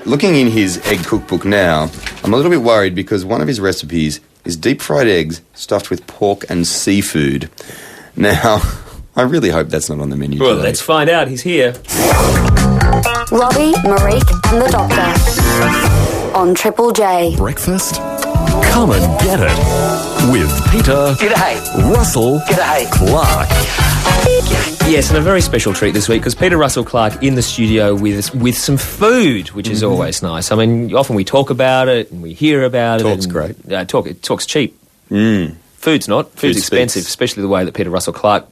looking in his egg cookbook now, I'm a little bit worried because one of his recipes is deep-fried eggs stuffed with pork and seafood. Now, I really hope that's not on the menu Well, today. let's find out. He's here. Robbie, Marique and the Doctor on Triple J. Breakfast? Come and get it with Peter Russell Clark. Yes, and a very special treat this week because Peter Russell Clark in the studio with some food, which is always nice. I mean, often we talk about it and we hear about it. Talk's and, great. It talks cheap. Food's not. Food's expensive, speaks. especially the way that Peter Russell Clark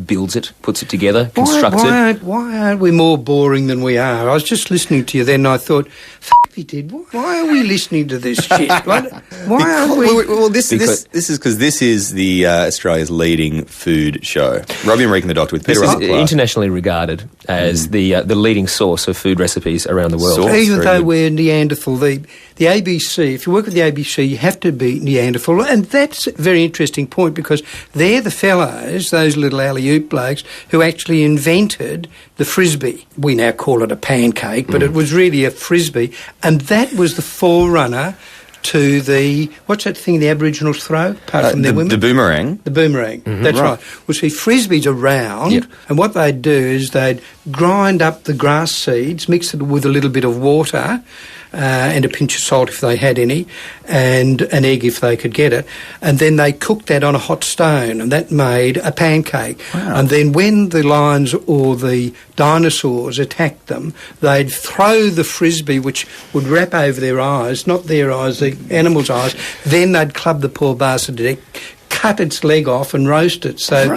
builds it, puts it together, constructs it. Why aren't we more boring than we are? I was just listening to you then and I thought, he did. Why are we listening to this shit? Why aren't we... Well, this is because this is the Australia's leading food show. Robbie and Marique and the Doctor with Peter This is Russell Clark. internationally regarded as the leading source of food recipes around the world. Source. Even very though good. we're Neanderthal, the ABC, if you work with the ABC, you have to be Neanderthal. And that's a very interesting point because they're the fellows, those little alley-oop blokes, who actually invented the Frisbee. We now call it a pancake, but it was really a Frisbee. And that was the forerunner to the, what's that thing the Aboriginals throw, apart from their women? The boomerang. The boomerang, that's right. Well, see, Frisbees are round, and what they'd do is they'd grind up the grass seeds, mix it with a little bit of water, and a pinch of salt if they had any, and an egg if they could get it, and then they cooked that on a hot stone, and that made a pancake. Wow. And then when the lions or the dinosaurs attacked them, they'd throw the Frisbee, which would wrap over their eyes, not their eyes, the animal's eyes, then they'd club the poor bastard to death, cut its leg off and roast it. So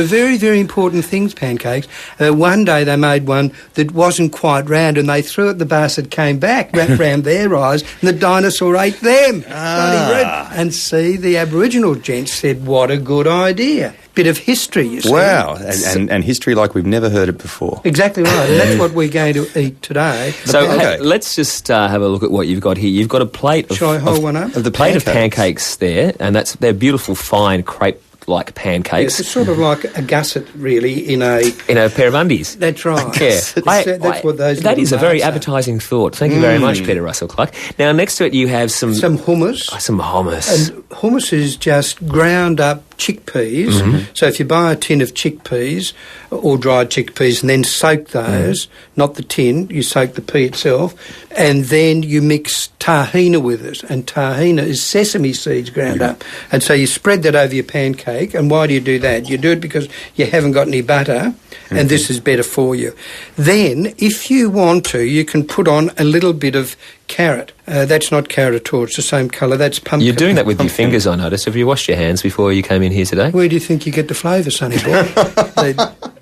very, very important things, pancakes. One day they made one that wasn't quite round and they threw it, the bastard came back, wrapped round their eyes, and the dinosaur ate them. Bloody rude. And see, the Aboriginal gents said, what a good idea. Bit of history, you see. Wow, and history like we've never heard it before. Exactly right, and that's what we're going to eat today. So Okay. hey, let's just have a look at what you've got here. You've got a plate of... Shall I hold one up? Of the plate of pancakes. pancakes there, and they're beautiful, fine, crepe-like Yes, pancakes it's sort of like a gusset, really, in a... in a pair of undies. That's right. Yeah, That's what those that little is a very marks are. advertising thought. Thank you very much, Peter Russell Clark. Now, next to it, you have some hummus. some hummus. And hummus is just ground up chickpeas. So if you buy a tin of chickpeas or dried chickpeas and then soak those, not the tin, you soak the pea itself, and then you mix tahina with it. And tahina is sesame seeds ground up. And so you spread that over your pancake. And why do you do that? You do it because you haven't got any butter, and this is better for you. Then, if you want to, you can put on a little bit of carrot. That's not carrot at all. It's the same colour. That's pumpkin. You're doing that with your fingers, I noticed. Have you washed your hands before you came in here today? Where do you think you get the flavour, sonny boy?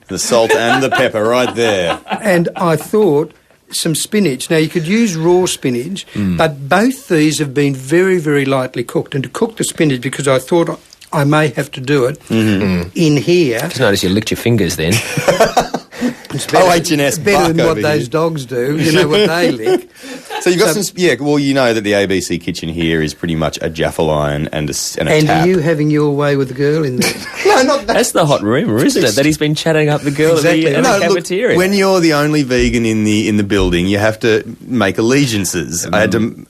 The salt and the pepper right there. And I thought some spinach. Now, you could use raw spinach, but both these have been very, very lightly cooked. And to cook the spinach, because I thought I may have to do it in here. Just noticed you licked your fingers then. It's better, H&S better than Buck what over those here. dogs do. You know what they lick. So you've got some... Yeah, well, you know that the ABC kitchen here is pretty much a jaffle iron and a And tap. are you having your way with the girl in there? No, not that. That's the hot rumour, isn't it? That he's been chatting up the girl Exactly. at the No, cafeteria. When you're the only vegan in the building, you have to make allegiances. I had to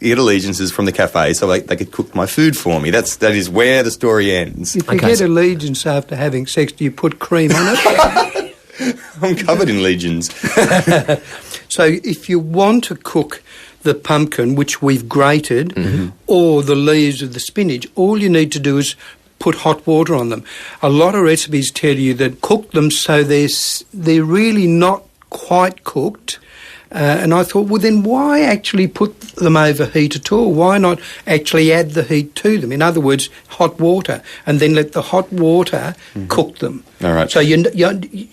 get allegiances from the cafe so they could cook my food for me. That is where the story ends. If you Okay, get so- allegiance after having sex, do you put cream on it? I'm covered in legions. So if you want to cook the pumpkin, which we've grated, or the leaves of the spinach, all you need to do is put hot water on them. A lot of recipes tell you that cook them so they're really not quite cooked. And I thought, well, then why actually put them over heat at all? Why not actually add the heat to them? In other words, hot water, and then let the hot water cook them. All right. So you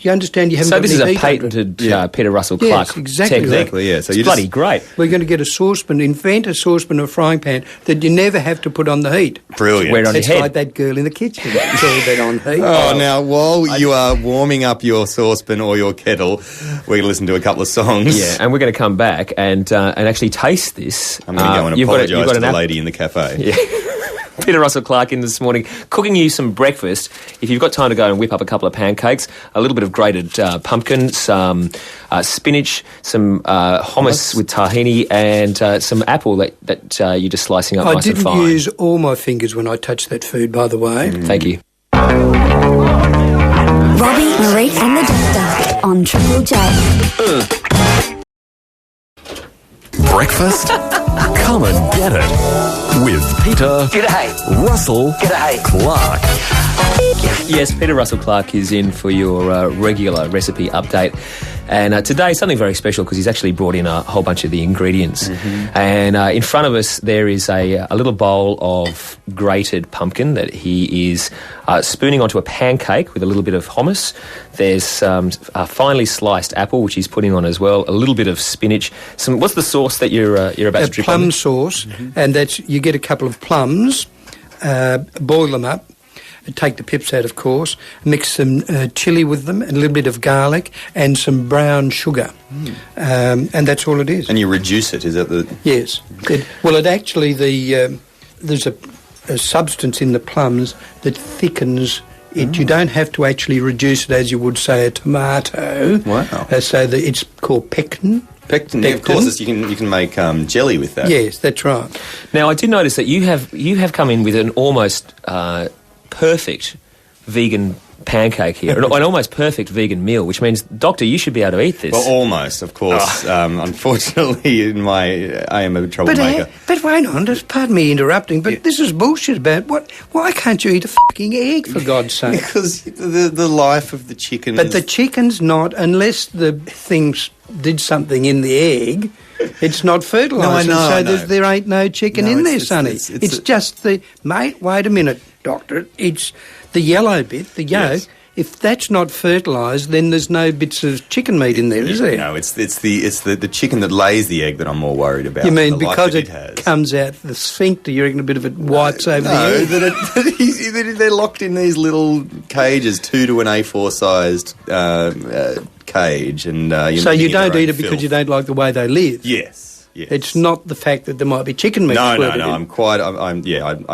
understand you haven't So got this any is a heat under it. patented Peter Russell Yes, Clark exactly technique. Exactly, yeah. So It's you bloody just- great. We're going to get a saucepan, invent a saucepan or a frying pan that you never have to put on the heat. Brilliant. Wear it on your It's head. like that girl in the kitchen. It's all that on heat. Oh, now, while you are warming up your saucepan or your kettle, we're going to listen to a couple of songs. Yeah, and we're going to come back and actually taste this. I'm going to go and You've got apologise to an the app- lady in the cafe. Yeah. Peter Russell Clark in this morning, cooking you some breakfast. If you've got time to go and whip up a couple of pancakes, a little bit of grated pumpkin, some spinach, some hummus with tahini, and some apple that you're just slicing up nice and fine. I didn't use all my fingers when I touched that food, by the way. Thank you. Robbie, Marie and the Doctor on Triple J. Breakfast? Come and get it. With Peter, Russell, Clark. Yes, Peter Russell Clark is in for your regular recipe update. And today, something very special because he's actually brought in a whole bunch of the ingredients. And in front of us, there is a little bowl of grated pumpkin that he is spooning onto a pancake with a little bit of hummus. There's a finely sliced apple, which he's putting on as well, a little bit of spinach. What's the sauce that you're about to drip on? Plum sauce, and that's you get a couple of plums, boil them up, take the pips out, of course, mix some chilli with them, and a little bit of garlic, and some brown sugar. And that's all it is. And you reduce it, is that the... Yes. It actually, there's a substance in the plums that thickens it. You don't have to actually reduce it as you would, say, a tomato. Wow. So it's called pectin. Pectin, of course, you can make jelly with that. Yes, that's right. Now, I did notice that you have come in with an almost perfect vegan pancake here, an almost perfect vegan meal, which means, Doctor, you should be able to eat this. Well, almost, of course. Unfortunately, I am a troublemaker. But wait on, pardon me interrupting, but this is bullshit about why can't you eat a fucking egg, for God's sake? Because the life of the chicken. But the chicken's not, unless the things did something in the egg, it's not fertilised. No, I know. There ain't no chicken in there, Sonny. It's just the... Mate, wait a minute, Doctor. It's the yellow bit, the yolk. Yes. If that's not fertilised, then there's no bits of chicken meat in there, is there? No, it's the chicken that lays the egg that I'm more worried about. You mean the because life it comes out the sphincter, you reckon a bit of it wipes over the egg? No, they're locked in these little cages, 2 to an A4 sized cage, and so you don't eat it because you don't like the way they live. Yes. Yes. It's not the fact that there might be chicken meat. No. I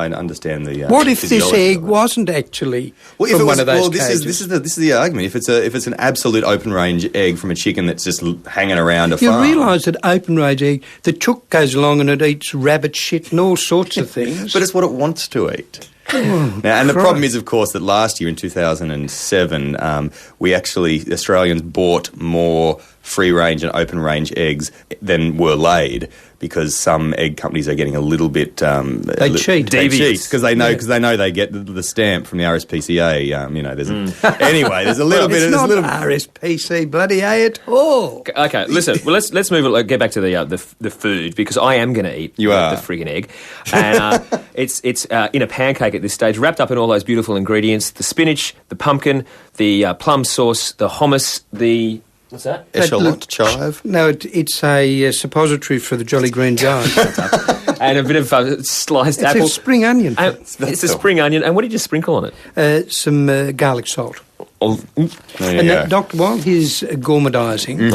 understand the. What if this egg wasn't actually from one of those cages? This is the argument. If it's an absolute open range egg from a chicken that's just hanging around a farm. You realise that open range egg, the chook goes along and it eats rabbit shit and all sorts of things. But it's what it wants to eat. The problem is, of course, that last year in 2007, Australians bought more free-range and open-range eggs than were laid because some egg companies are getting a little bit... they cheat. They cheat because they know they get the stamp from the RSPCA. Anyway, there's a little bit... It's not RSPC, bloody A at all. Okay, listen. Well, let's move it. Get back to the food because I am going to eat the friggin' egg, and it's in a pancake at this stage, wrapped up in all those beautiful ingredients: the spinach, the pumpkin, the plum sauce, the hummus, the... What's that? Echalot chive? No, it's a suppository for the Jolly Green Giant. And a bit of sliced apple. It's a spring onion. It's a spring onion. And what did you sprinkle on it? Some garlic salt. And Doctor, while he's gourmetising,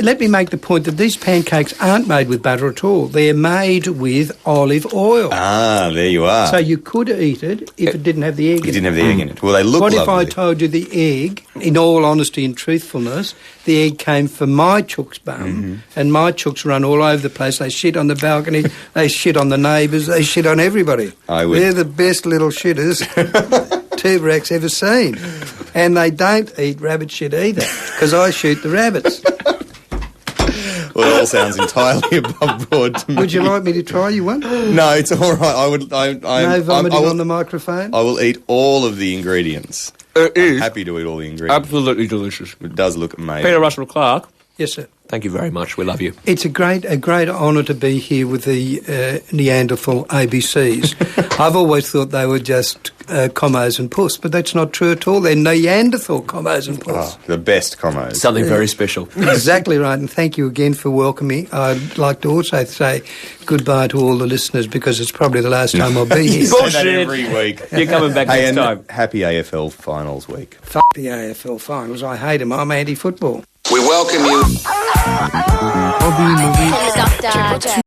let me make the point that these pancakes aren't made with butter at all. They're made with olive oil. Ah, there you are. So you could eat it if it didn't have the egg in it. It didn't have the egg in it. Well, they look lovely. What if I told you the egg, in all honesty and truthfulness, the egg came from my chook's bum, and my chooks run all over the place. They shit on the balcony, they shit on the neighbours, they shit on everybody. They're the best little shitters Tuberak's ever seen. And they don't eat rabbit shit either, because I shoot the rabbits. Well, it all sounds entirely above board to me. Would you like me to try you one? No, it's all right. No vomiting on the microphone? I will eat all of the ingredients. I'm happy to eat all the ingredients. Absolutely delicious. It does look amazing. Peter Russell Clark. Yes, sir. Thank you very much. We love you. It's a great honour to be here with the Neanderthal ABCs. I've always thought they were just commos and puss, but that's not true at all. They're Neanderthal commos and puss. Oh, the best commos. Something very special. Exactly right, and thank you again for welcoming. I'd like to also say goodbye to all the listeners because it's probably the last time I'll be here. You say that every week. You're coming back next time. Happy AFL Finals week. Fuck the AFL Finals. I hate them. I'm anti-football. We welcome you. Doctor.